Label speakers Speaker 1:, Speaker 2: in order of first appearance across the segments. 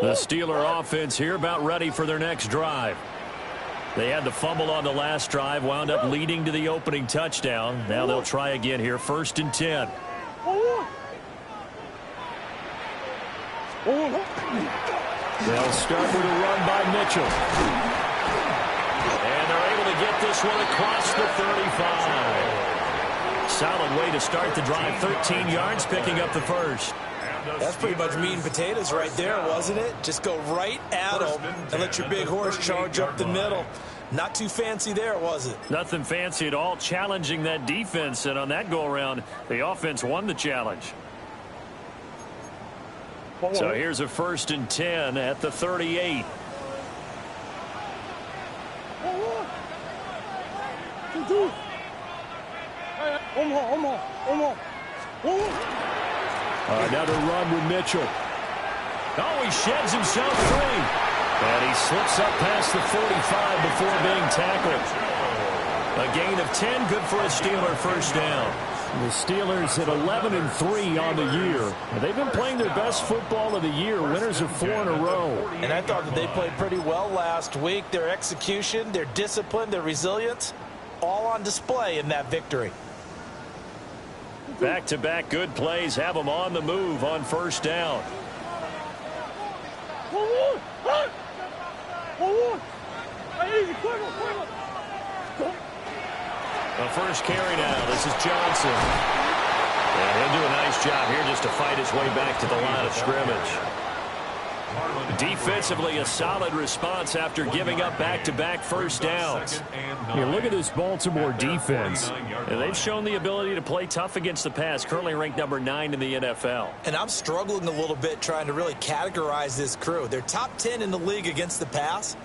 Speaker 1: The Steeler offense here about ready for their next drive. They had the fumble on the last drive, wound up leading to the opening touchdown. Now they'll try again here, 1st and 10. They'll start with a run by Mitchell. And they're able to get this one across the 35. Solid way to start the drive, 13 yards, picking up the first.
Speaker 2: That's pretty much meat and potatoes right there, wasn't it? Just go right at them and let your big horse charge up the middle. Not too fancy there, was it?
Speaker 1: Nothing fancy at all, challenging that defense. And on that go-around, the offense won the challenge. So here's a 1st and 10 at the 38. Another run with Mitchell. Oh, he sheds himself free. And he slips up past the 45 before being tackled. A gain of 10, good for a Steeler first down. The Steelers at 11-3 on the year. They've been playing their best football of the year, winners of 4 in a row.
Speaker 2: And I thought that they played pretty well last week. Their execution, their discipline, their resilience, all on display in that victory.
Speaker 1: Back-to-back good plays have them on the move on first down. The first carry now. This is Johnson. And he'll do a nice job here just to fight his way back to the line of scrimmage. Defensively, a solid response after giving up back-to-back first downs. Here, look at this Baltimore defense. And they've shown the ability to play tough against the pass, currently ranked number 9 in the NFL.
Speaker 2: And I'm struggling a little bit trying to really categorize this crew. They're top 10 in the league against the pass,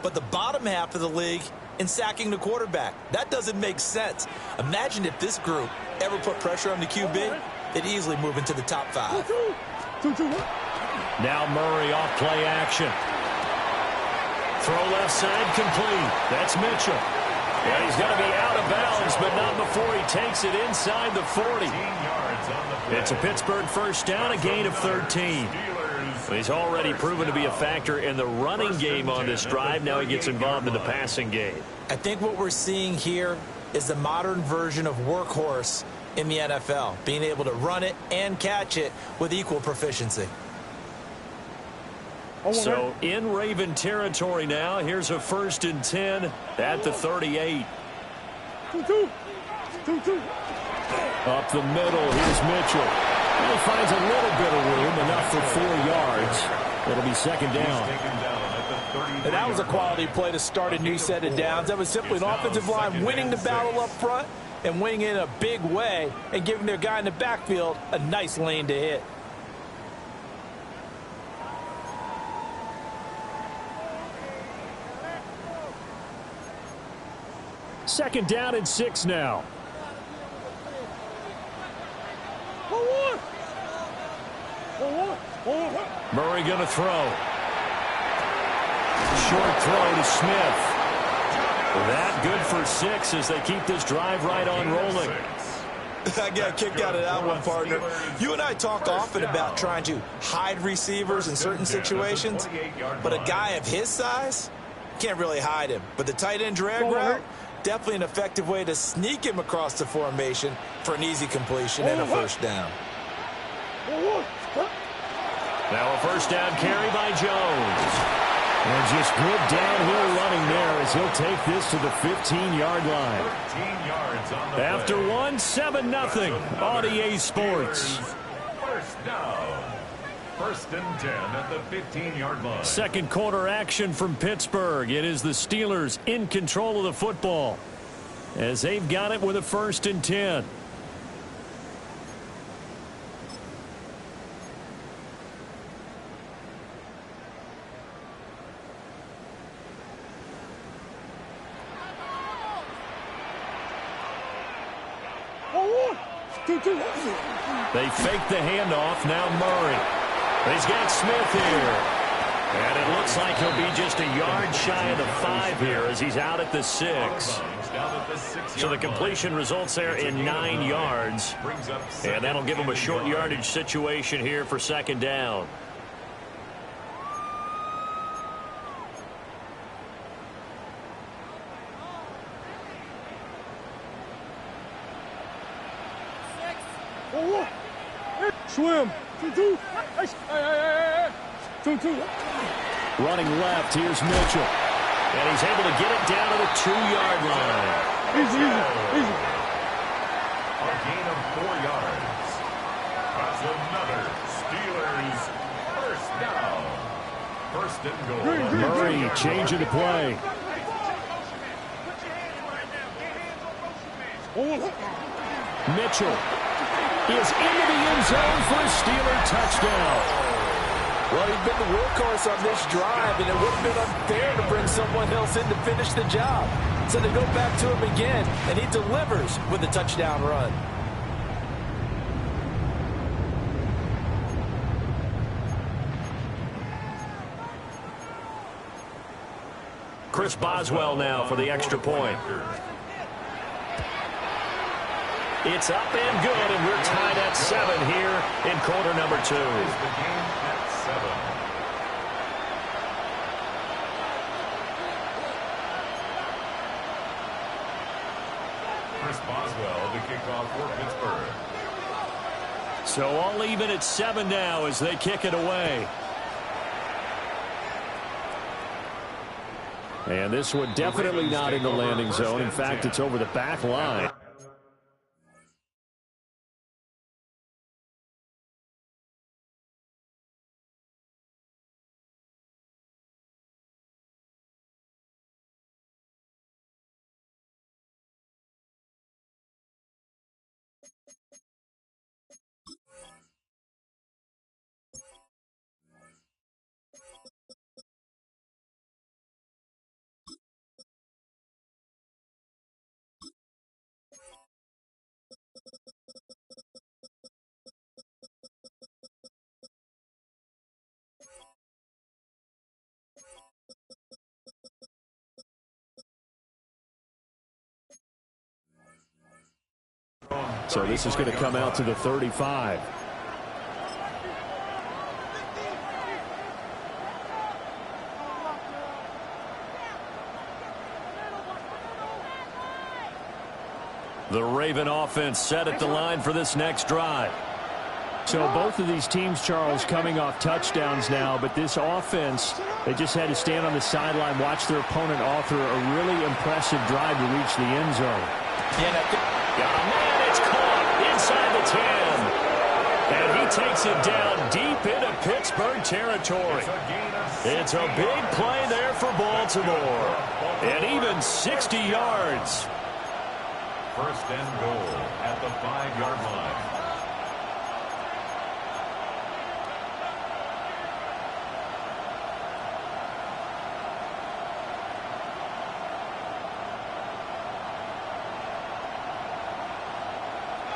Speaker 2: but the bottom half of the league in sacking the quarterback. That doesn't make sense. Imagine if this group ever put pressure on the QB, they'd easily move into the top 5.
Speaker 1: Now Murray off play action. Throw left side complete. That's Mitchell. Yeah, he's going to be out of bounds, but not before he takes it inside the 40. It's a Pittsburgh first down, a gain of 13. He's already proven to be a factor in the running game on this drive. Now he gets involved in the passing game.
Speaker 2: I think what we're seeing here is the modern version of workhorse in the NFL, being able to run it and catch it with equal proficiency.
Speaker 1: So in Raven territory now, here's a 1st and 10 at the 38. Up the middle, here's Mitchell. He finds a little bit of room, enough for 4 yards. It'll be 2nd down.
Speaker 2: And that was a quality play to start a new set of downs. That was simply an offensive line winning the battle up front and winning in a big way and giving their guy in the backfield a nice lane to hit.
Speaker 1: Second down and 6 now. Murray going to throw. Short throw to Smith. That good for 6 as they keep this drive right on rolling.
Speaker 2: I got kicked out of that one, partner. You and I talk often about trying to hide receivers in certain situations, but a guy of his size can't really hide him. But the tight end drag route, definitely an effective way to sneak him across the formation for an easy completion and a first down.
Speaker 1: Now a first down carry by Jones. And just good downhill running there as he'll take this to the 15-yard line. After 7-0 on EA Sports.
Speaker 3: First down. 1st and 10 at the 15-yard line.
Speaker 1: Second quarter action from Pittsburgh. It is the Steelers in control of the football as they've got it with a 1st and 10. They fake the handoff. Now Murray. He's got Smith here. And it looks like he'll be just a yard shy of the 5 here as he's out at the 6. So the completion results there in 9 yards. And that'll give him a short yardage situation here for 2nd down.
Speaker 4: Swim. 2-2.
Speaker 1: Running left, here's Mitchell. And he's able to get it down to the 2-yard line.
Speaker 4: Easy.
Speaker 3: A gain of 4 yards. That's another Steelers first down. First and goal.
Speaker 1: Murray changing the play. Mitchell is into the end zone for a Steeler touchdown.
Speaker 2: Well, he's been the workhorse on this drive, and it would have been unfair to bring someone else in to finish the job. So they go back to him again, and he delivers with a touchdown run.
Speaker 1: Chris Boswell now for the extra point. It's up and good, and we're tied at 7 here in quarter number 2.
Speaker 3: The game at 7. Chris Boswell, the kickoff for Pittsburgh.
Speaker 1: So all even at 7 now as they kick it away. And this one definitely not in the landing zone. In fact, it's over the back line. So this is going to come out to the 35. The Raven offense set at the line for this next drive. So both of these teams, Charles, coming off touchdowns now, but this offense, they just had to stand on the sideline, watch their opponent author a really impressive drive to reach the end zone. Man, it's caught inside the 10. And he takes it down deep into Pittsburgh territory. It's a big play there for Baltimore. And even 60 yards.
Speaker 3: First and goal at the 5-yard line.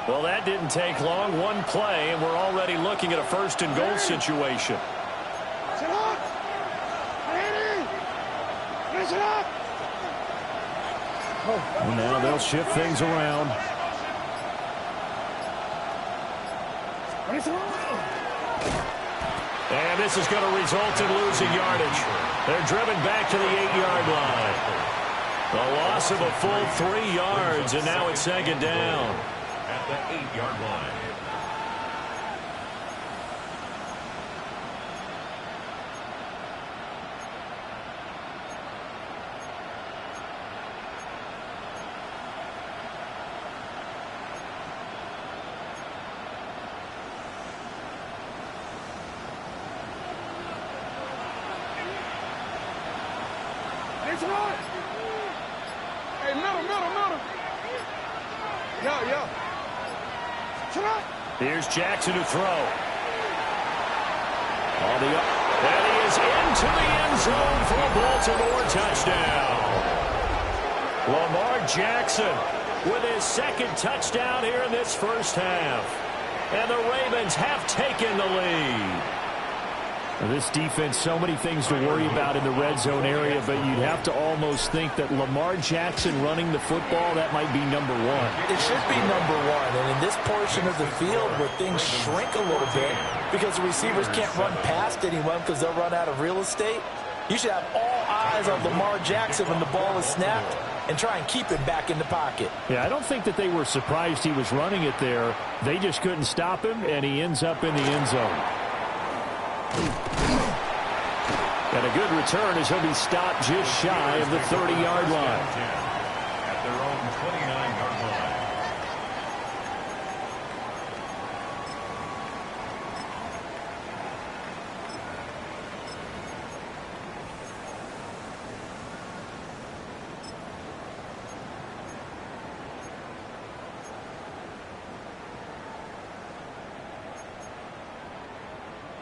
Speaker 1: Well, that didn't take long. One play, and we're already looking at a first and goal situation. And now they'll shift things around. And this is going to result in losing yardage. They're driven back to the 8-yard line. The loss of a full 3 yards, and now it's second down.
Speaker 3: At the 8-yard line.
Speaker 4: Hey, middle. Yeah.
Speaker 1: Here's Jackson to throw. And he is into the end zone for a Baltimore touchdown. Lamar Jackson with his second touchdown here in this first half. And the Ravens have taken the lead. This defense, so many things to worry about in the red zone area, but you'd have to almost think that Lamar Jackson running the football, that might be number one.
Speaker 2: It should be number one, and in this portion of the field where things shrink a little bit because the receivers can't run past anyone because they'll run out of real estate, you should have all eyes on Lamar Jackson when the ball is snapped and try and keep it back in the pocket.
Speaker 1: Yeah, I don't think that they were surprised he was running it there. They just couldn't stop him, and he ends up in the end zone. And a good return as he'll be stopped just shy of the 30-yard line.
Speaker 3: At their own 29-yard line.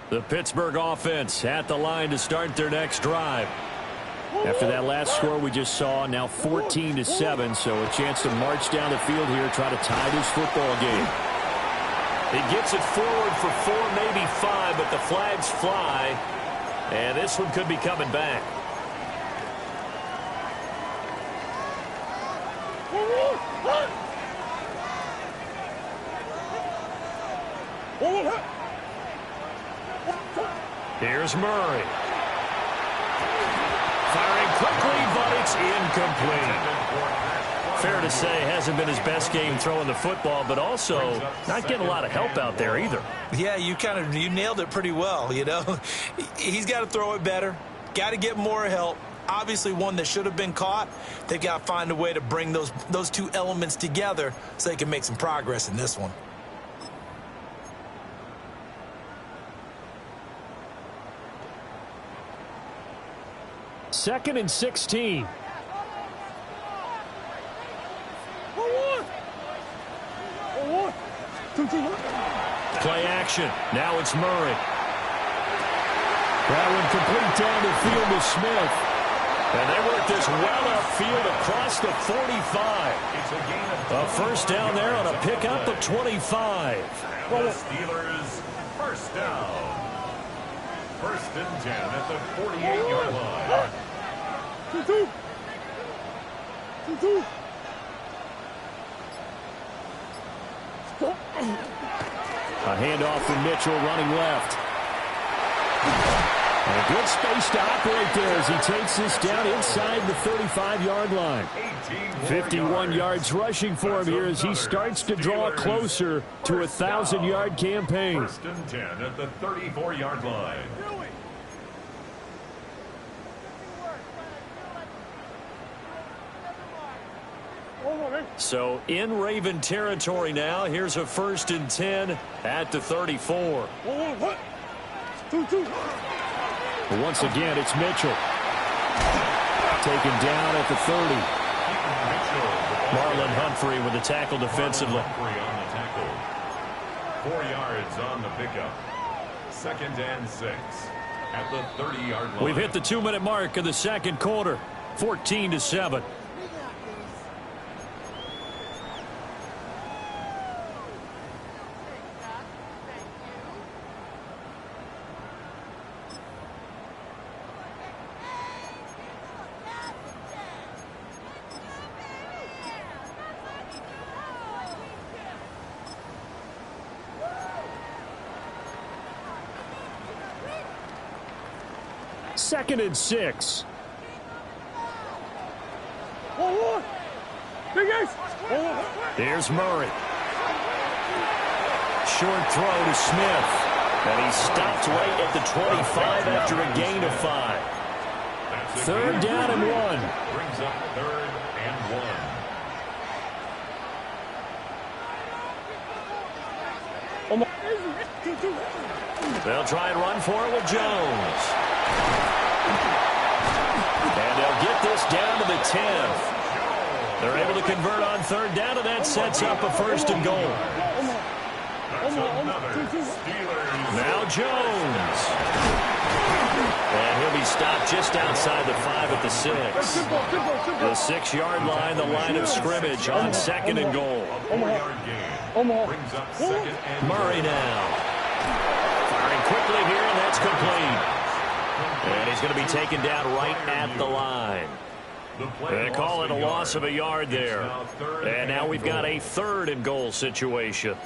Speaker 1: The Pittsburgh offense at the line to start their next drive. After that last score we just saw, now 14-7, so a chance to march down the field here, try to tie this football game. He gets it forward for 4, maybe 5, but the flags fly, and this one could be coming back. Here's Murray. Firing quickly, but it's incomplete. Fair to say, hasn't been his best game throwing the football, but also not getting a lot of help out there either.
Speaker 2: Yeah, you nailed it pretty well, you know. He's got to throw it better. Got to get more help. Obviously one that should have been caught. They've got to find a way to bring those two elements together so they can make some progress in this one.
Speaker 1: Second and 16. Play action. Now it's Murray. That one complete down the field to Smith. And they work this well upfield across the 45. A first down there on a pickup of 25.
Speaker 3: The Steelers first down. First and 10 at the 48-yard line.
Speaker 4: 2-2.
Speaker 1: A handoff from Mitchell running left. And a good space to operate there as he takes this down inside the 35-yard line. 51 yards rushing for him here as he starts to draw closer to a 1,000-yard campaign.
Speaker 3: First and 10 at the 34-yard line.
Speaker 1: So in Raven territory now. Here's a first and 10 at the 34. Once again, it's Mitchell. Taken down at the 30. Marlon Humphrey with the tackle defensively.
Speaker 3: 4 yards on the pickup. Second and 6 at the 30-yard line.
Speaker 1: We've hit the 2-minute mark of the second quarter. 14-7. Second and 6. Here's Murray. Short throw to Smith. And he stopped right at the 25 after a gain of 5. Third down and 1.
Speaker 3: Brings up third and 1.
Speaker 1: They'll try and run for it with Jones. And they'll get this down to the 10. They're able to convert on third down, and that sets up a first and goal. Now Jones. And he'll be stopped just outside the 5 at the 6. The 6-yard line, the line of scrimmage on second and goal. Murray now. Firing quickly here, and that's complete. And he's going to be taken down right at the line. They call it a loss of a yard there. And now we've got a third and goal situation.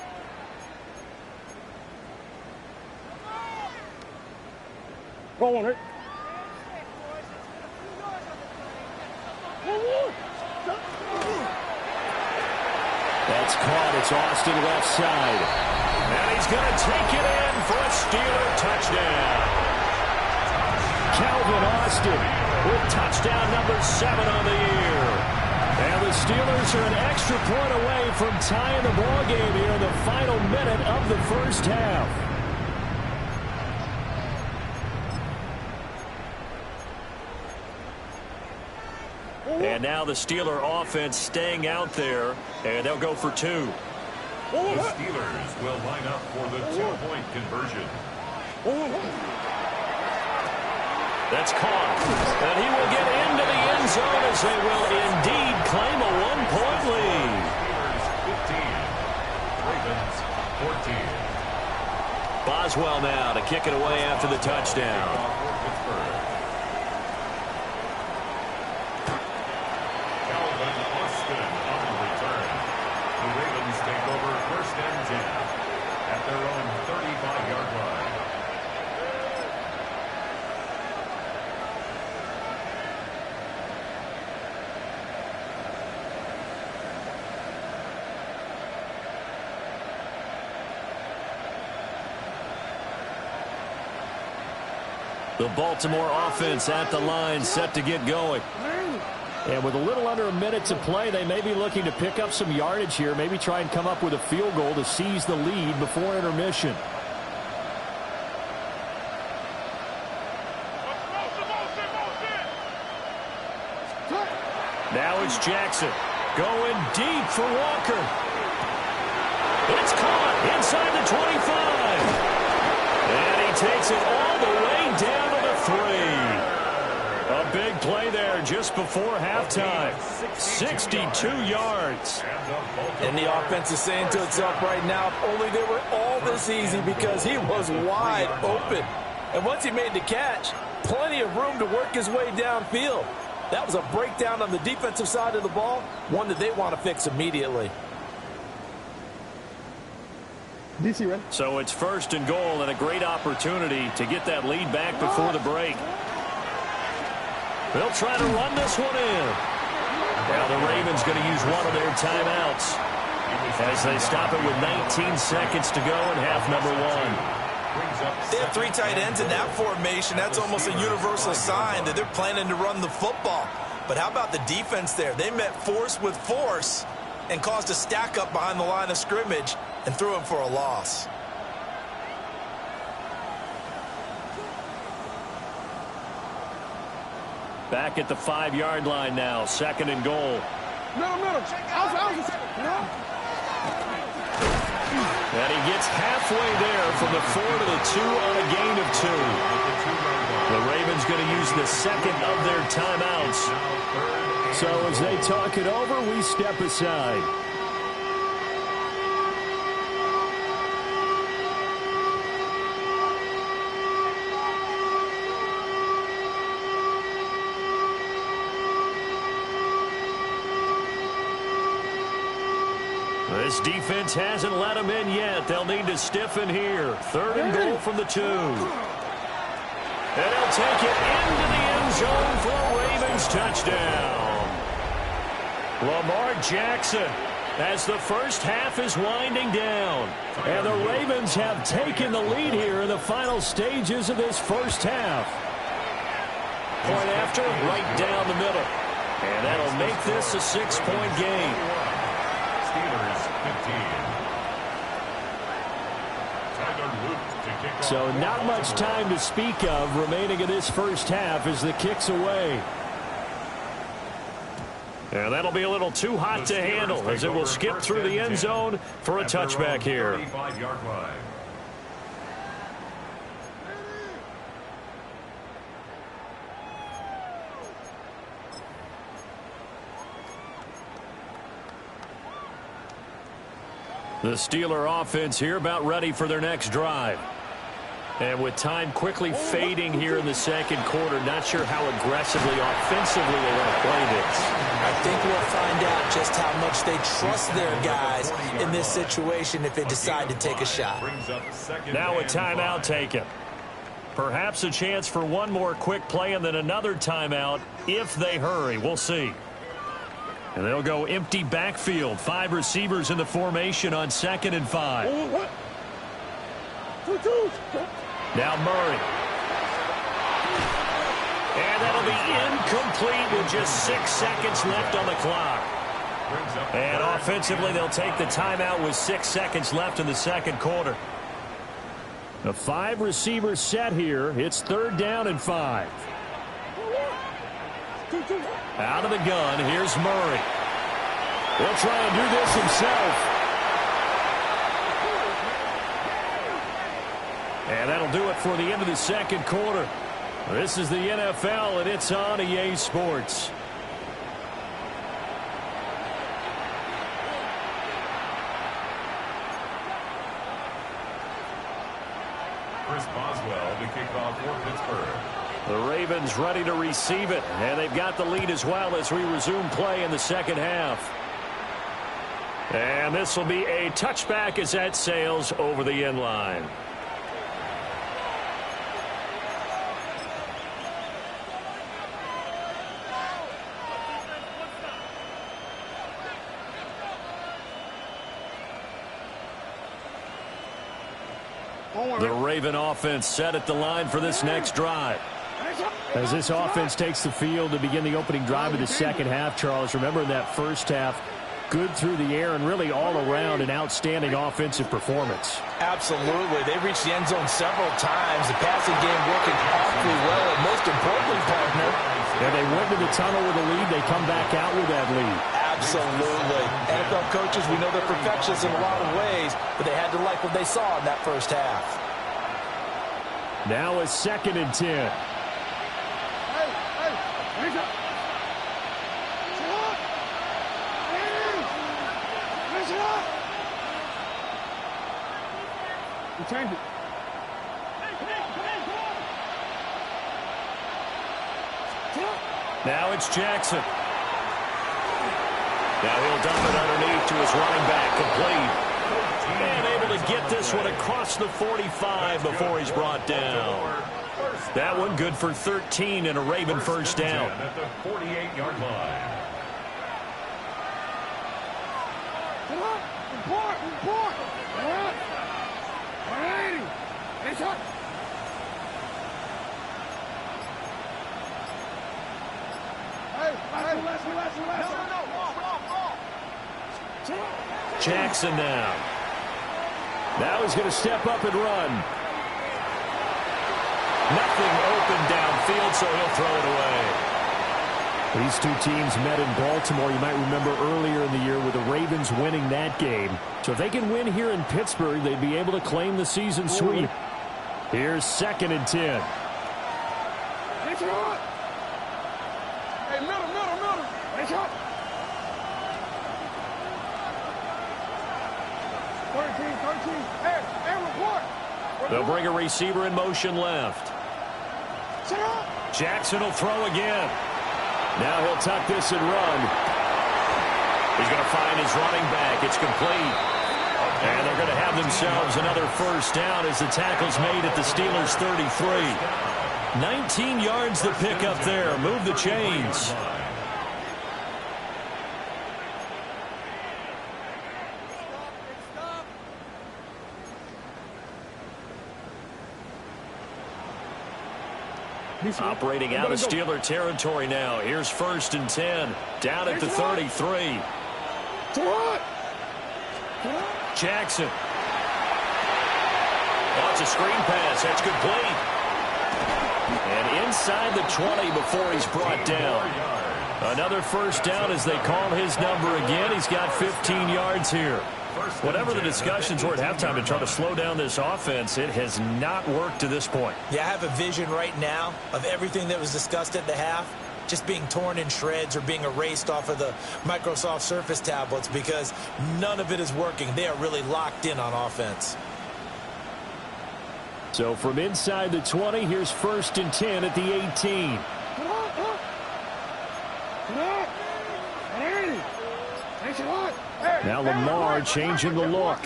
Speaker 1: That's caught. It's Austin left side. And he's going to take it in for a Steeler touchdown. Calvin Austin with touchdown number 7 on the year. And the Steelers are an extra point away from tying the ball game here in the final minute of the first half. And now the Steeler offense staying out there, and they'll go for 2.
Speaker 3: The Steelers will line up for the 2-point conversion.
Speaker 1: That's caught. And he will get into the end zone as they will indeed claim a 1-point lead.
Speaker 3: Steelers 15, Ravens 14.
Speaker 1: Boswell now to kick it away after the touchdown. The Baltimore offense at the line, set to get going. And with a little under a minute to play, they may be looking to pick up some yardage here, maybe try and come up with a field goal to seize the lead before intermission. Now it's Jackson going deep for Walker. It's caught inside the 25. And he takes it all the way down to the 3. A big play there just before halftime. 62 yards.
Speaker 2: And the offense is saying to itself right now, if only they were all this easy, because he was wide open. And once he made the catch, plenty of room to work his way downfield. That was a breakdown on the defensive side of the ball, one that they want to fix immediately.
Speaker 1: So it's 1st and goal and a great opportunity to get that lead back before the break. They'll try to run this one in. Now the Ravens going to use one of their timeouts as they stop it with 19 seconds to go in half number 1.
Speaker 2: They have 3 tight ends in that formation. That's almost a universal sign that they're planning to run the football. But how about the defense there? They met force with force and caused a stack up behind the line of scrimmage and threw him for a loss.
Speaker 1: Back at the 5-yard line now, 2nd and goal. And he gets halfway there from the 4 to the 2 on a gain of 2. The Ravens going to use the 2nd of their timeouts. So as they talk it over, we step aside. This defense hasn't let them in yet. They'll need to stiffen here. 3rd and goal from the 2. And he'll take it into the end zone for a Ravens touchdown. Lamar Jackson as the first half is winding down. And the Ravens have taken the lead here in the final stages of this first half. Point after, right down the middle. And that'll make this a 6-point game.
Speaker 3: Steelers 15.
Speaker 1: So not much time to speak of remaining in this first half as the kick's away. And that'll be a little too hot to handle as it will skip through the end zone for a touchback here.
Speaker 3: 35-yard line.
Speaker 1: The Steeler offense here about ready for their next drive. And with time quickly fading here in the 2nd quarter, not sure how aggressively, offensively they want to play this.
Speaker 2: I think we'll find out just how much they trust their guys in this situation if they decide to take a shot.
Speaker 1: Now a timeout taken. Perhaps a chance for one more quick play and then another timeout if they hurry. We'll see. And they'll go empty backfield. 5 receivers in the formation on 2nd and 5. Now Murray. And that'll be incomplete with just 6 seconds left on the clock. And offensively, they'll take the timeout with 6 seconds left in the second quarter. A 5-receiver set here. It's 3rd down and 5. Out of the gun, here's Murray. He'll try and do this himself. And that'll do it for the end of the second quarter. This is the NFL, and it's on EA Sports.
Speaker 3: Chris Boswell to kick off for Pittsburgh.
Speaker 1: The Ravens ready to receive it, and they've got the lead as well as we resume play in the second half. And this will be a touchback as that sails over the end line. The Raven offense set at the line for this next drive.
Speaker 5: As this offense takes the field to begin the opening drive of the second half, Charles, remember in that first half, good through the air and really all around an outstanding offensive performance.
Speaker 2: Absolutely. They reached the end zone several times. The passing game working awfully well, and most importantly, partner.
Speaker 5: And they went to the tunnel with a lead. They come back out with that lead.
Speaker 2: Absolutely. NFL coaches, we know they're perfectionists in a lot of ways, but they had to like what they saw in that first half.
Speaker 5: Now a 2nd and 10.
Speaker 4: Change it.
Speaker 1: Now it's Jackson. Now he'll dump it underneath to his running back, complete. And able to get this one across the 45 before he's brought down. That one good for 13 and a Raven first down.
Speaker 3: At the 48-yard line.
Speaker 1: Jackson now. Now he's going to step up and run. Nothing open downfield, so he'll throw it away.
Speaker 5: These two teams met in Baltimore, you might remember earlier in the year, with the Ravens winning that game. So if they can win here in Pittsburgh, they'd be able to claim the season sweep. Here's 2nd and 10.
Speaker 4: Hey, middle. Hey, shot. 13. Hey, report.
Speaker 1: They'll bring a receiver in motion left. Jackson will throw again. Now he'll tuck this and run. He's going to find his running back. It's complete. And they're going to have themselves another first down as the tackle's made at the Steelers' 33. 19 yards to pick up there. Move the chains. Operating out of Steeler territory now. Here's 1st and 10. Down at the 33. Jackson. Oh, it's a screen pass. That's complete. And inside the 20 before he's brought down. Another first down as they call his number again. He's got 15 yards here. Whatever the discussions were at halftime to try to slow down this offense, it has not worked to this point.
Speaker 2: Yeah, I have a vision right now of everything that was discussed at the half just being torn in shreds or being erased off of the Microsoft Surface tablets because none of it is working. They are really locked in on offense.
Speaker 5: So from inside the 20, here's 1st and 10 at the 18. Now Lamar changing the look.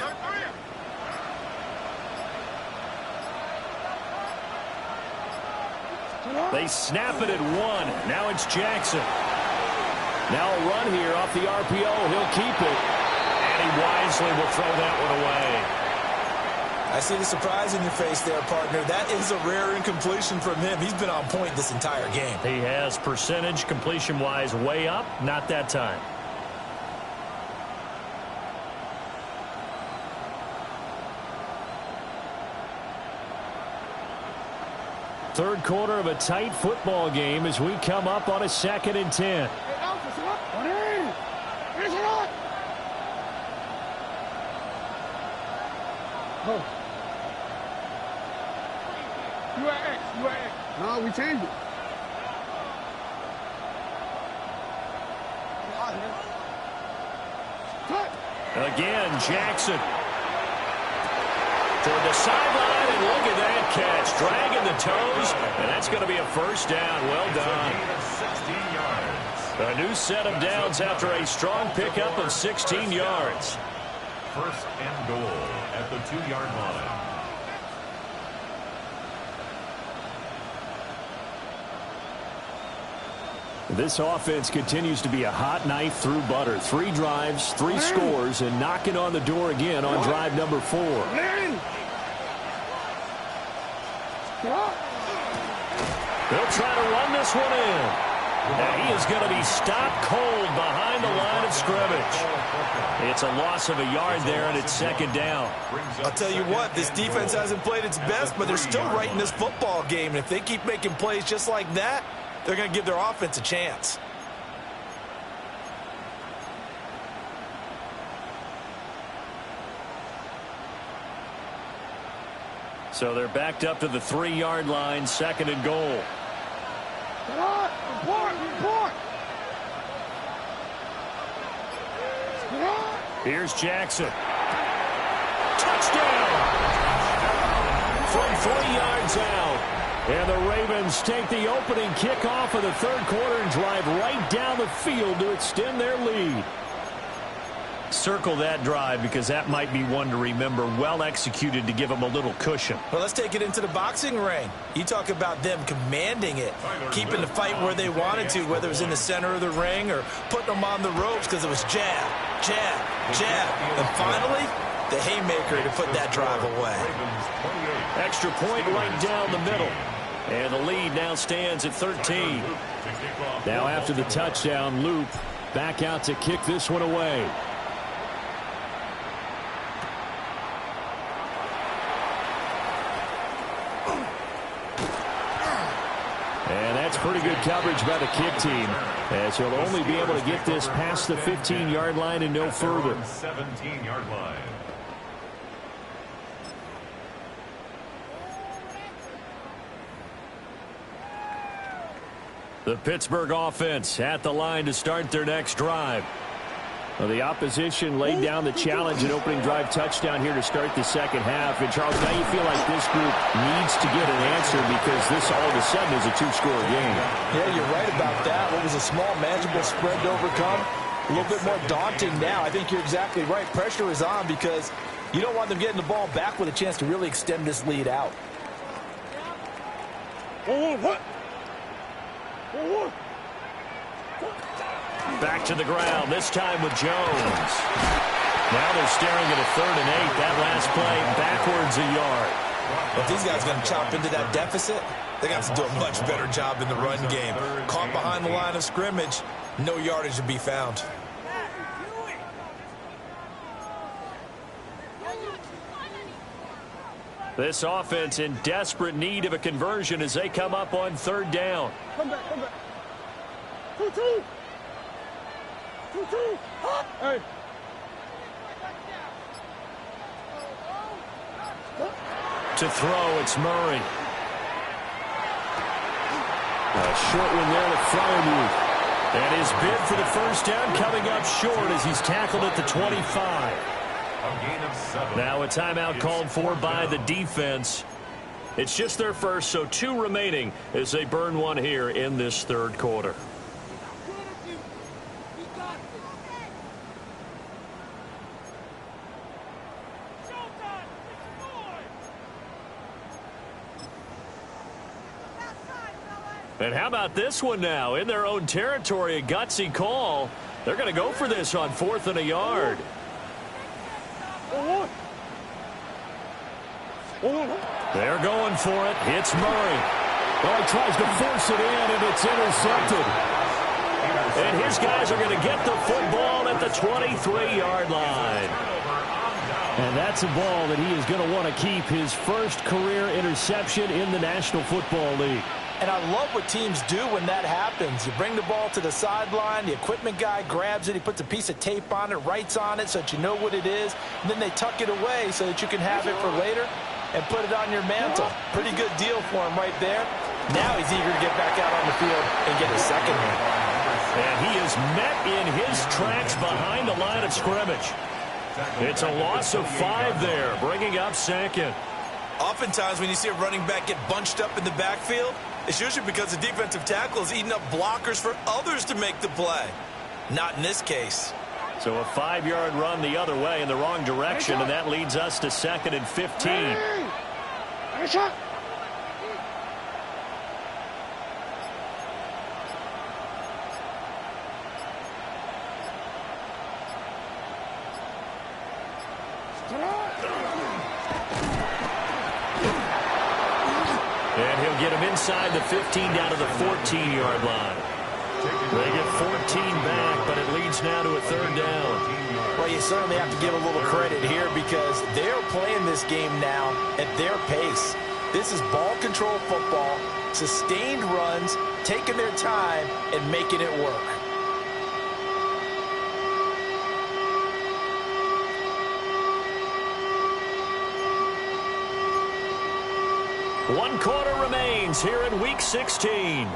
Speaker 1: They snap it at 1. Now it's Jackson.
Speaker 5: Now a run here off the RPO. He'll keep it.
Speaker 1: And he wisely will throw that one away.
Speaker 2: I see the surprise in your face there, partner. That is a rare incompletion from him. He's been on point this entire game.
Speaker 1: He has percentage completion-wise way up. Not that time. Third quarter of a tight football game as we come up on a 2nd and 10.
Speaker 4: Go. You at X. You at X. No, we changed it. Cut.
Speaker 1: Again, Jackson. Toward the sideline, and look at that catch. Dragging the toes, and that's going to be a first down. Well done. A new set of downs after a strong pickup of 16 yards.
Speaker 3: First and goal at the 2-yard line.
Speaker 5: This offense continues to be a hot knife through butter. 3 drives, 3 scores, and knocking on the door again on drive number 4.
Speaker 1: They'll try to run this one in. Now he is going to be stopped cold behind the line of scrimmage. It's a loss of a yard there, and it's 2nd down.
Speaker 2: I'll tell you what, this defense hasn't played its best, but they're still right in this football game. And if they keep making plays just like that, they're going to give their offense a chance.
Speaker 1: So they're backed up to the 3-yard line, 2nd and goal.
Speaker 4: Report.
Speaker 1: Here's Jackson. Touchdown! From 3 yards out. And the Ravens take the opening kickoff of the 3rd quarter and drive right down the field to extend their lead. Circle that drive because that might be one to remember. Well executed to give them a little cushion.
Speaker 2: Well, let's take it into the boxing ring. You talk about them commanding it, keeping the fight where they wanted to, whether it was in the center of the ring or putting them on the ropes because it was jab, jab, jab. And finally, the haymaker to put that drive away.
Speaker 1: Extra point right down the middle. And the lead now stands at 13.
Speaker 5: Now after the touchdown, Loop back out to kick this one away. And that's pretty good coverage by the kick team, as he'll only be able to get this past the 15-yard line and no further.
Speaker 3: 17-yard line.
Speaker 1: The Pittsburgh offense at the line to start their next drive.
Speaker 5: Well, the opposition laid down the challenge and opening drive touchdown here to start the 2nd half. And, Charles, now you feel like this group needs to get an answer because this all of a sudden is a 2-score game.
Speaker 2: Yeah, you're right about that. What was a small, manageable spread to overcome, a little bit more daunting now. I think you're exactly right. Pressure is on because you don't want them getting the ball back with a chance to really extend this lead out.
Speaker 1: Back to the ground, this time with Jones. Now they're staring at a 3rd and 8. That last play backwards a yard.
Speaker 2: But if these guys are going to chop into that deficit, they got to do a much better job in the run game. Caught behind the line of scrimmage, no yardage to be found.
Speaker 1: This offense in desperate need of a conversion as they come up on 3rd down.
Speaker 4: Come back. 2-2. 2-2. Hey.
Speaker 1: To throw, it's Murray.
Speaker 5: A short one there to Fryermuth.
Speaker 1: And his bid for the first down coming up short as he's tackled at the 25.
Speaker 3: A gain of 7.
Speaker 1: Now a timeout called for by the defense. It's just their first, so 2 remaining as they burn one here in this 3rd quarter. And how about this one now? In their own territory, a gutsy call. They're going to go for this on 4th and a yard. They're going for it. It's Murray.
Speaker 5: Well, he tries to force it in, and it's intercepted.
Speaker 1: And his guys are going to get the football at the 23-yard line.
Speaker 5: And that's a ball that he is going to want to keep, his first career interception in the National Football League.
Speaker 2: And I love what teams do when that happens. You bring the ball to the sideline, the equipment guy grabs it, he puts a piece of tape on it, writes on it so that you know what it is, and then they tuck it away so that you can have it for later and put it on your mantle. Pretty good deal for him right there. Now he's eager to get back out on the field and get his second one.
Speaker 1: And he is met in his tracks behind the line of scrimmage. It's a loss of 5 there, bringing up 2nd.
Speaker 2: Oftentimes when you see a running back get bunched up in the backfield, it's usually because the defensive tackle is eating up blockers for others to make the play. Not in this case.
Speaker 1: So a 5-yard run the other way in the wrong direction, and that leads us to 2nd and 15. And he'll get him inside the 15 down to the 14-yard line. They get 14 back, but it leads now to a 3rd down.
Speaker 2: Well, you certainly have to give a little credit here because they're playing this game now at their pace. This is ball control football, sustained runs, taking their time, and making it work.
Speaker 1: One quarter remains here in Week 16.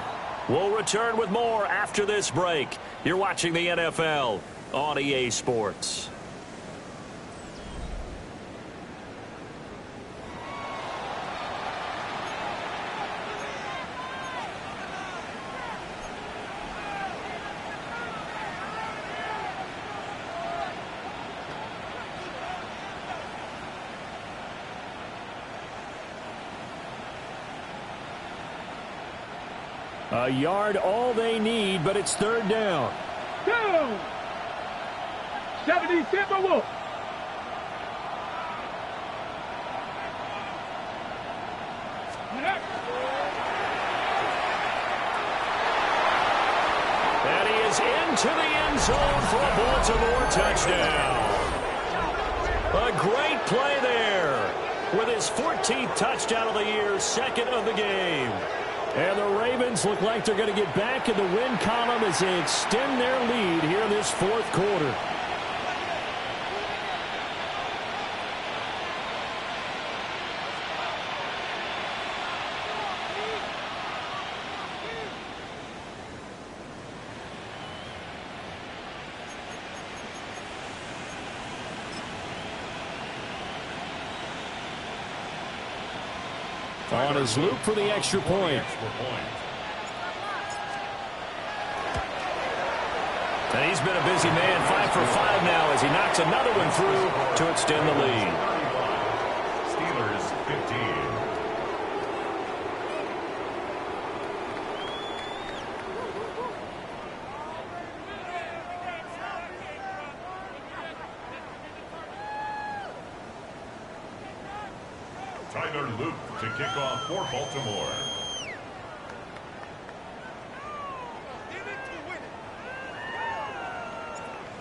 Speaker 1: We'll return with more after this break. You're watching the NFL on EA Sports.
Speaker 5: A yard all they need, but it's 3rd down.
Speaker 4: 77 Wolf.
Speaker 1: And he is into the end zone for a Baltimore touchdown. A great play there with his 14th touchdown of the year, 2nd of the game.
Speaker 5: And the Ravens look like they're going to get back in the win column as they extend their lead here in this 4th quarter. On his loop for the extra point.
Speaker 1: And he's been a busy man, 5 for 5 now as he knocks another one through to extend the lead.
Speaker 3: Steelers 15. Tyler Luke to kick off for Baltimore.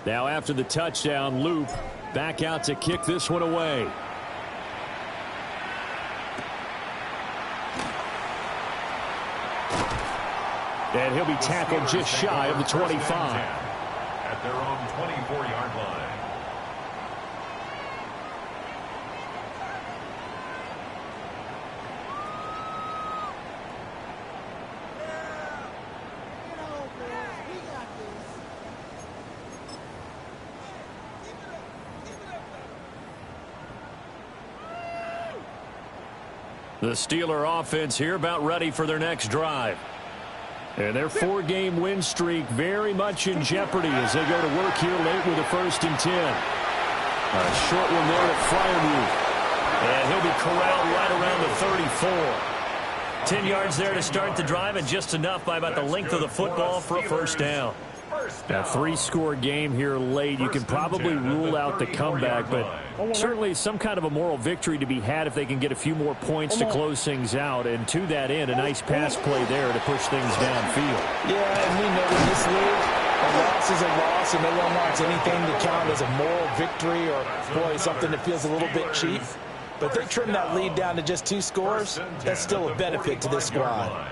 Speaker 5: Now after the touchdown, Loop back out to kick this one away. And he'll be tackled just shy of the 25.
Speaker 3: At their own 24-yard line.
Speaker 1: The Steeler offense here about ready for their next drive. And their 4-game win streak very much in jeopardy as they go to work here late with a 1st and 10. A short one there at Fryermuth. And he'll be corralled right around the 34. 10 yards there to start the drive, and just enough by about the length of the football for a first down.
Speaker 5: A three-score game here late. You can probably rule out the comeback, but certainly some kind of a moral victory to be had if they can get a few more points to close things out. And to that end, a nice pass play there to push things downfield.
Speaker 2: Yeah, and we know in this league, a loss is a loss, and no one wants anything to count as a moral victory or, boy, something that feels a little bit cheap. But if they trim that lead down to just 2 scores, that's still a benefit to this squad.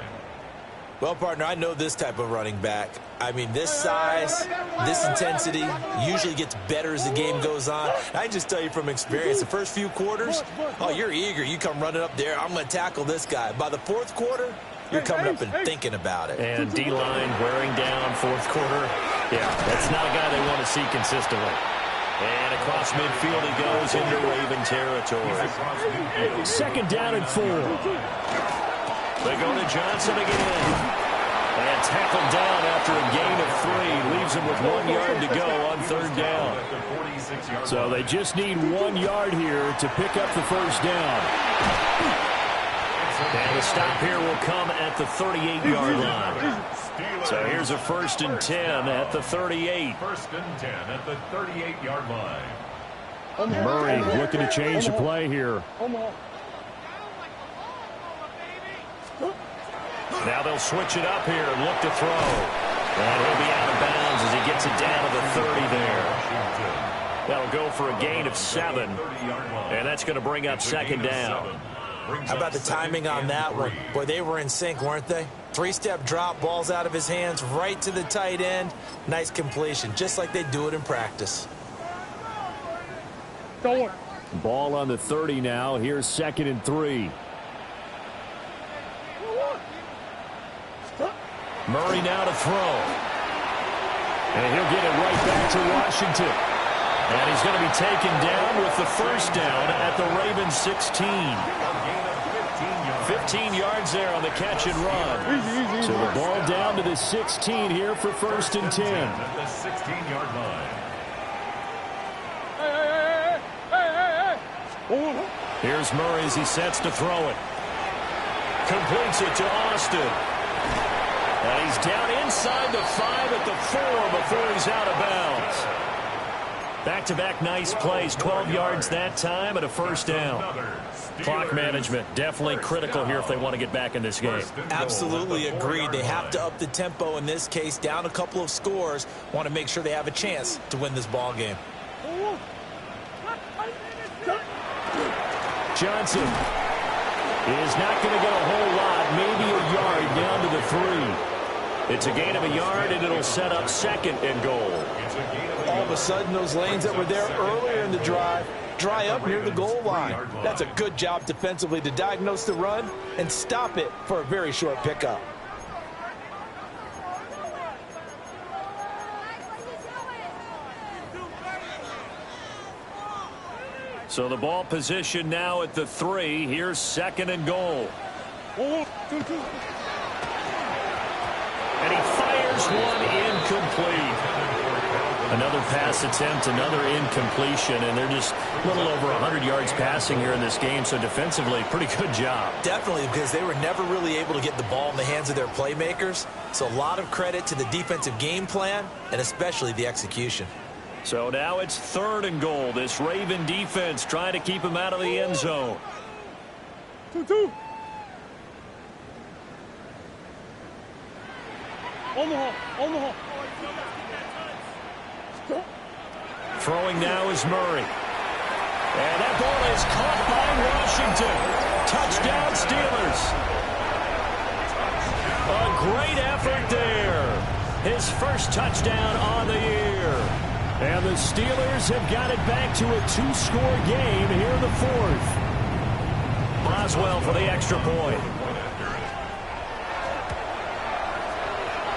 Speaker 2: Well, partner, I know this type of running back. I mean, this size, this intensity usually gets better as the game goes on. I can just tell you from experience, the first few quarters, oh, you're eager. You come running up there, I'm going to tackle this guy. By the fourth quarter, you're coming up and thinking about it.
Speaker 1: And D-line wearing down fourth quarter. Yeah, that's not a guy they want to see consistently. And across midfield he goes into Raven territory.
Speaker 5: Second down and 4.
Speaker 1: They go to Johnson again. And tackled down after a gain of 3. Leaves him with 1 yard to go on third down.
Speaker 5: So they just need 1 yard here to pick up the first down.
Speaker 1: And the stop here will come at the 38-yard line. So here's a 1st and 10 at the 38.
Speaker 3: 1st and 10 at the 38-yard line.
Speaker 5: Murray looking to change the play here.
Speaker 1: Now they'll switch it up here and look to throw. And he'll be out of bounds as he gets it down to the 30 there. That'll go for a gain of 7. And that's going to bring up second down.
Speaker 2: How about the timing on that one? Boy, they were in sync, weren't they? 3-step drop, ball's out of his hands, right to the tight end. Nice completion, just like they do it in practice.
Speaker 5: Ball on the 30 now. Here's 2nd and 3.
Speaker 1: Murray now to throw. And he'll get it right back to Washington. And he's going to be taken down with the first down at the Ravens 16. 15 yards there on the catch and run.
Speaker 5: So the ball down to the 16 here for 1st and 10.
Speaker 3: At the 16-yard line.
Speaker 1: Here's Murray as he sets to throw it. Completes it to Austin. And he's down inside the 5 at the 4 before he's out of bounds. Back-to-back nice plays, 12 yards that time and a first down. Clock management definitely critical here if they want to get back in this game.
Speaker 2: Absolutely agreed. They have to up the tempo in this case, down a couple of scores. Want to make sure they have a chance to win this ball game.
Speaker 5: Johnson is not going to get a whole lot, maybe a yard down to the 3. It's a gain of a yard, and it'll set up 2nd and goal.
Speaker 2: All of a sudden, those lanes that were there earlier in the drive dry up near the goal line. That's a good job defensively to diagnose the run and stop it for a very short pickup.
Speaker 1: So the ball position now at the 3. Here's 2nd and goal. And he fires one incomplete. Another pass attempt, another incompletion, and they're just a little over 100 yards passing here in this game, so defensively, pretty good job.
Speaker 2: Definitely, because they were never really able to get the ball in the hands of their playmakers, so a lot of credit to the defensive game plan, and especially the execution.
Speaker 1: So now it's 3rd and goal. This Raven defense trying to keep him out of the end zone.
Speaker 4: 2-2. Omaha.
Speaker 1: Throwing now is Murray. And that ball is caught by Washington. Touchdown Steelers. A great effort there. His first touchdown on the year.
Speaker 5: And the Steelers have got it back to a 2-score game here in the 4th.
Speaker 1: Boswell for the extra point.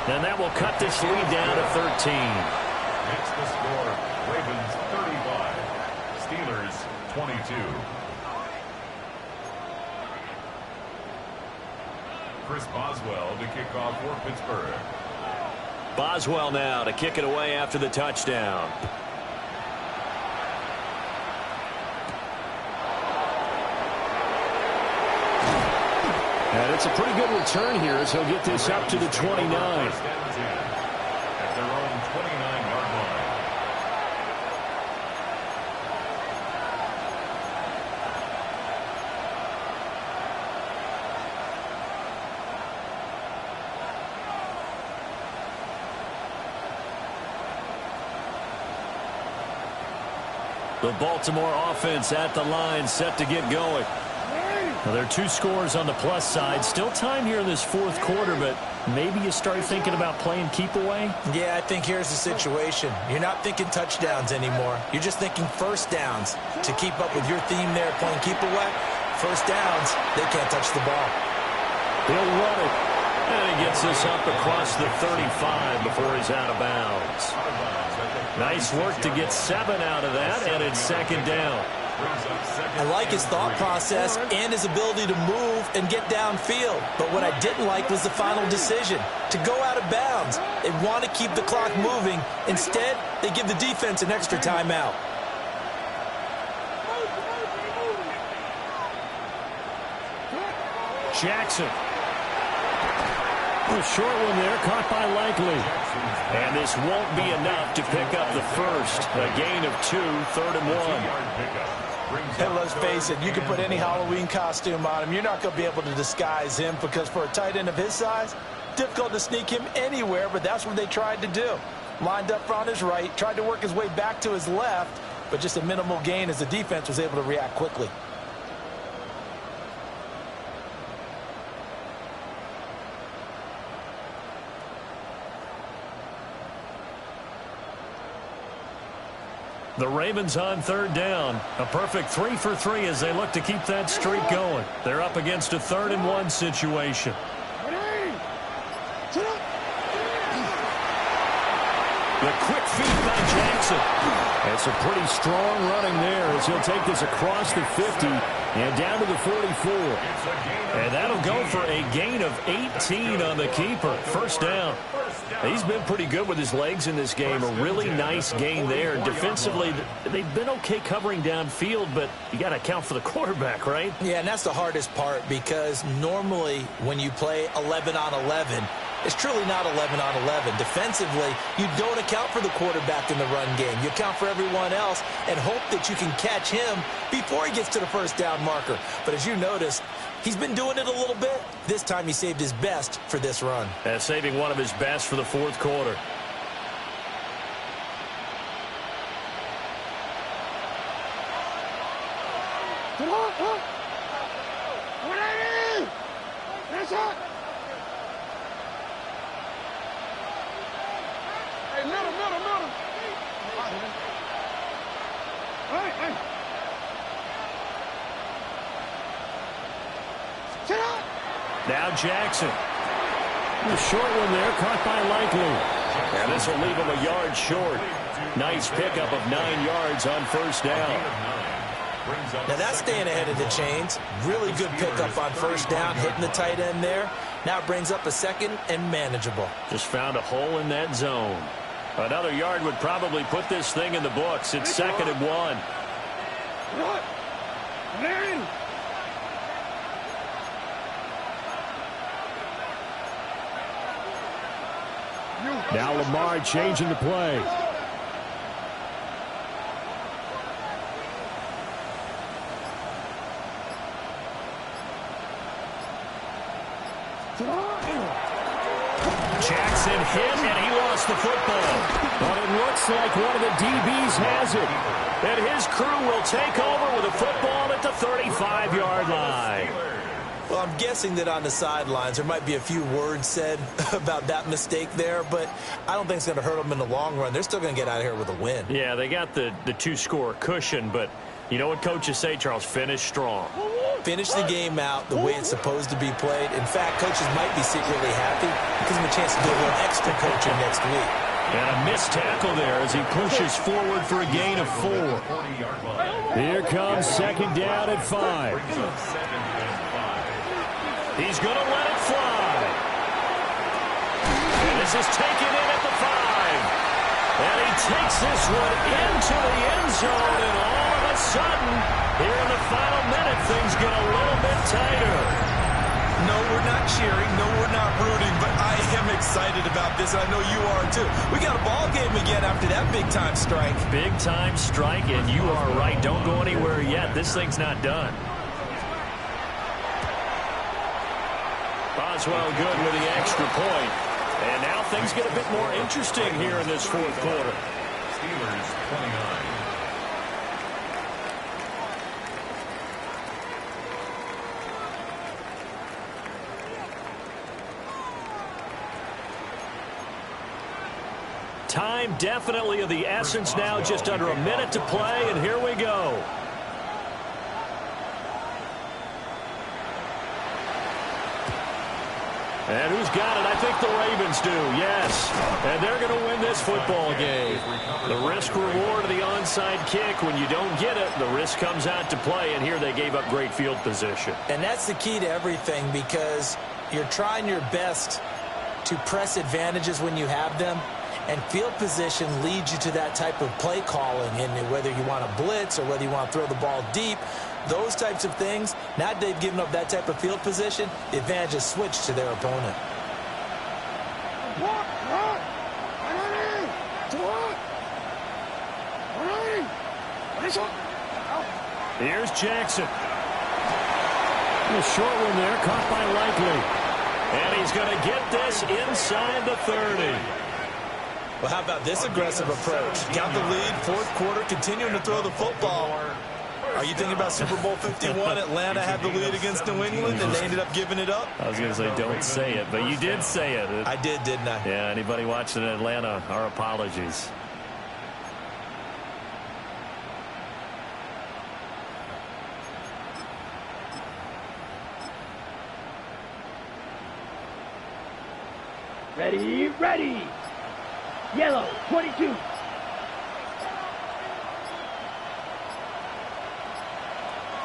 Speaker 1: And that will cut this lead down to 13.
Speaker 3: It's the score. Ravens 35. Steelers 22. Chris Boswell to kick off for Pittsburgh.
Speaker 1: Boswell now to kick it away after the touchdown.
Speaker 5: And
Speaker 1: And it's a pretty good return here as he'll get this up to the 29.
Speaker 3: At their own 29-yard line.
Speaker 1: The Baltimore offense at the line, set to get going. Well, there are 2 scores on the plus side. Still time here in this fourth quarter, but maybe you start thinking about playing keep away?
Speaker 2: Yeah, I think here's the situation. You're not thinking touchdowns anymore. You're just thinking first downs. To keep up with your theme there, playing keep away, first downs, they can't touch the ball.
Speaker 1: He'll run it. And he gets this up across the 35 before he's out of bounds. Nice work to get 7 out of that, and it's second down.
Speaker 2: I like his thought process and his ability to move and get downfield. But what I didn't like was the final decision, to go out of bounds. They want to keep the clock moving. Instead, they give the defense an extra timeout.
Speaker 1: Jackson. A short one there, caught by Likely. And this won't be enough to pick up the first. A gain of 2, 3rd and 1.
Speaker 2: And let's face it, you can put any Halloween costume on him. You're not going to be able to disguise him, because for a tight end of his size, difficult to sneak him anywhere, but that's what they tried to do. Lined up on his right, tried to work his way back to his left, but just a minimal gain as the defense was able to react quickly.
Speaker 1: The Ravens on 3rd down. A perfect 3 for 3 as they look to keep that streak going. They're up against a 3rd and 1 situation. The quick feed by Jackson. That's a pretty strong running there as he'll take this across the 50 and down to the 44. And that'll go for a gain of 18 on the keeper. First down. He's been pretty good with his legs in this game. A really nice gain there. Defensively, they've been okay covering downfield, but you got to account for the quarterback, right?
Speaker 2: Yeah, and that's the hardest part, because normally when you play 11 on 11, it's truly not 11 on 11. Defensively, you don't account for the quarterback in the run game. You account for everyone else and hope that you can catch him before he gets to the first down marker. But as you notice, he's been doing it a little bit. This time he saved his best for this run.
Speaker 1: Saving one of his best for the fourth quarter.
Speaker 4: That's it. Hey, middle. Hey. Sit up.
Speaker 1: Now Jackson. The short one there, caught by Likely. And this will leave him a yard short. Nice pickup of 9 yards on first down.
Speaker 2: Now that's staying ahead of the chains. Really good pickup on first down, hitting the tight end there. Now it brings up a second and manageable.
Speaker 1: Just found a hole in that zone. Another yard would probably put this thing in the books. It's 2nd and 1. Now Lamar changing the play. Jackson hit, and he lost the football. But it looks like one of the DBs has it. And his crew will take over with a football at the 35-yard line.
Speaker 2: Well, I'm guessing that on the sidelines there might be a few words said about that mistake there, but I don't think it's going to hurt them in the long run. They're still going to get out of here with a win.
Speaker 1: Yeah, they got the 2-score cushion, but you know what coaches say, Charles? Finish strong.
Speaker 2: Finish the game out the way it's supposed to be played. In fact, coaches might be secretly happy because of a chance to do a little extra coaching next week.
Speaker 1: And a missed tackle there as he pushes forward for a gain of 4. Here comes 2nd down at 5. He's going to let it fly. And this is taken in at the 5. And he takes this one into the end zone, and all of a sudden, here in the final minute, things get a little bit tighter.
Speaker 2: No, we're not cheering. No, we're not rooting. But I am excited about this, and I know you are too. We got a ball game again after that big-time strike.
Speaker 1: Big-time strike, and you are right. Don't go anywhere yet. This thing's not done. Boswell good with the extra point. And now things get a bit more interesting here in this fourth quarter.
Speaker 3: Steelers 29.
Speaker 1: Time definitely of the essence now, just under a minute to play, and here we go. And who's got it? I think the Ravens do, yes. And they're going to win this football game. The risk-reward of the onside kick. When you don't get it, the risk comes out to play, and here they gave up great field position.
Speaker 2: And that's the key to everything, because you're trying your best to press advantages when you have them, and field position leads you to that type of play calling. And whether you want to blitz or whether you want to throw the ball deep, those types of things, now they've given up that type of field position, the advantage is switched to their opponent.
Speaker 1: Here's Jackson. A short one there, caught by Likely. And he's going to get this inside the 30.
Speaker 2: Well, how about this aggressive approach? Got the lead, fourth quarter, continuing to throw the football. Are you thinking about Super Bowl 51? Atlanta had the lead against New England, and they ended up giving it up?
Speaker 1: I was going to say, don't say it, but you did say it.
Speaker 2: I did, didn't I?
Speaker 1: Yeah, anybody watching in Atlanta, our apologies.
Speaker 6: Ready, ready. Yellow, 22.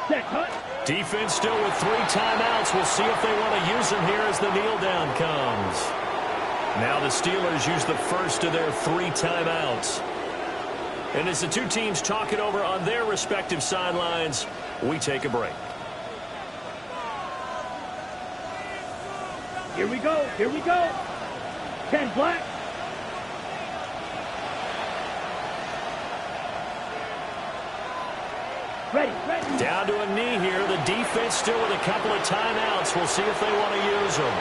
Speaker 6: Set, cut.
Speaker 1: Defense still with 3 timeouts. We'll see if they want to use them here as the kneel down comes. Now the Steelers use the first of their 3 timeouts. And as the two teams talk it over on their respective sidelines, we take a break.
Speaker 6: Here we go, here we go. 10 black. Ready, ready.
Speaker 1: Down to a knee here. The defense still with a couple of timeouts. We'll see if they want to use them.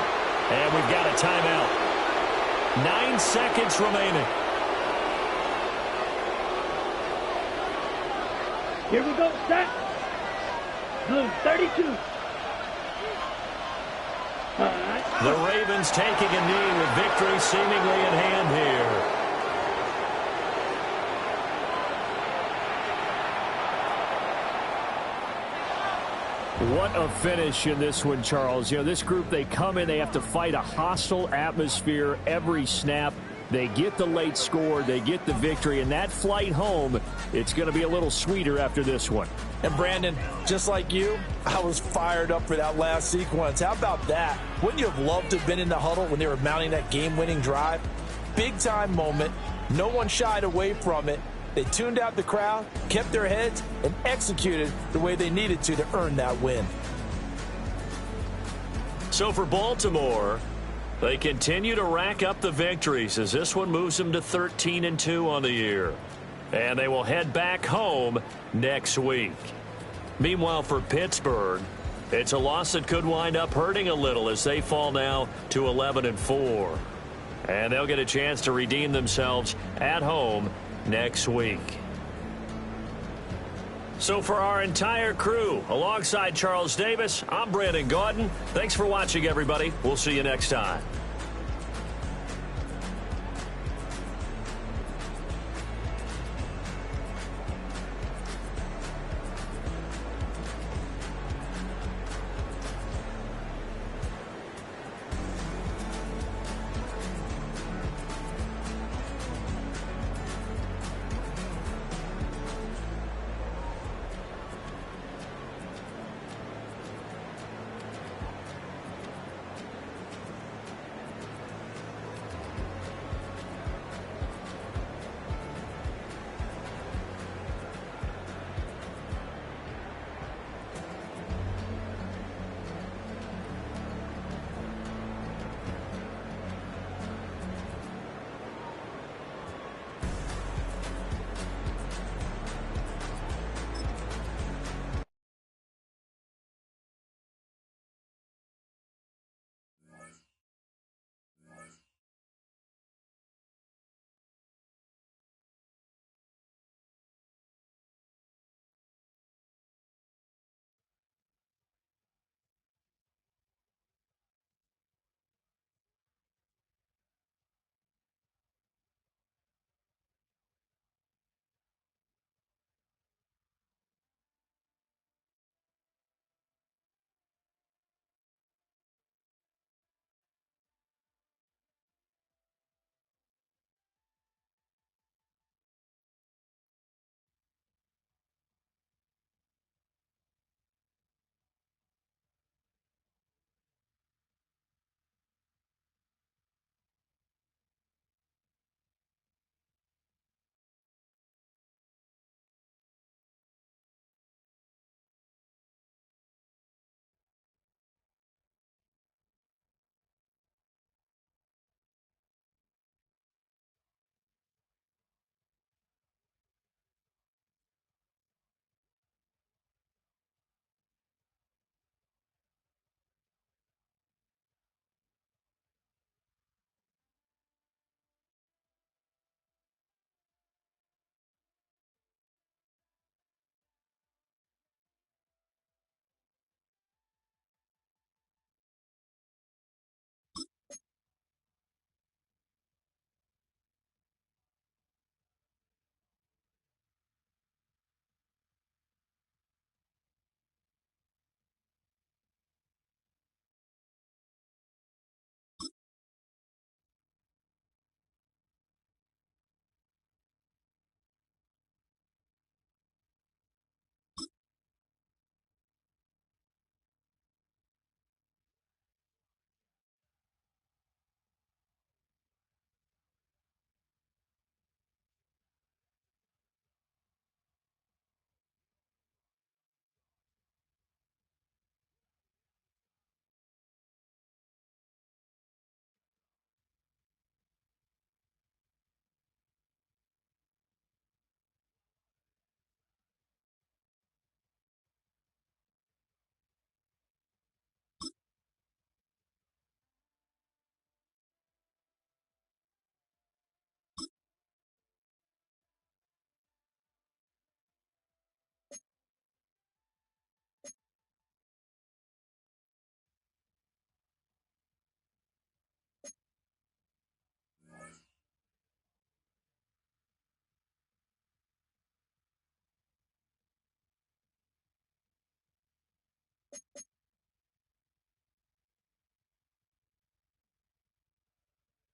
Speaker 1: And we've got a timeout. 9 seconds remaining.
Speaker 6: Here we go, set. Blue, 32.
Speaker 1: The Ravens taking a knee with victory seemingly in hand here. What a finish in this one, Charles. You know, this group, they come in, they have to fight a hostile atmosphere every snap. They get the late score, they get the victory, and that flight home, it's going to be a little sweeter after this one.
Speaker 2: And Brandon, just like you, I was fired up for that last sequence. How about that? Wouldn't you have loved to have been in the huddle when they were mounting that game-winning drive? Big-time moment. No one shied away from it. They tuned out the crowd, kept their heads, and executed the way they needed to earn that win.
Speaker 1: So for Baltimore, they continue to rack up the victories as this one moves them to 13-2 on the year. And they will head back home next week. Meanwhile, for Pittsburgh, it's a loss that could wind up hurting a little as they fall now to 11-4. And they'll get a chance to redeem themselves at home next week. So for our entire crew, alongside Charles Davis, I'm Brandon Gaudin. Thanks for watching, everybody. We'll see you next time.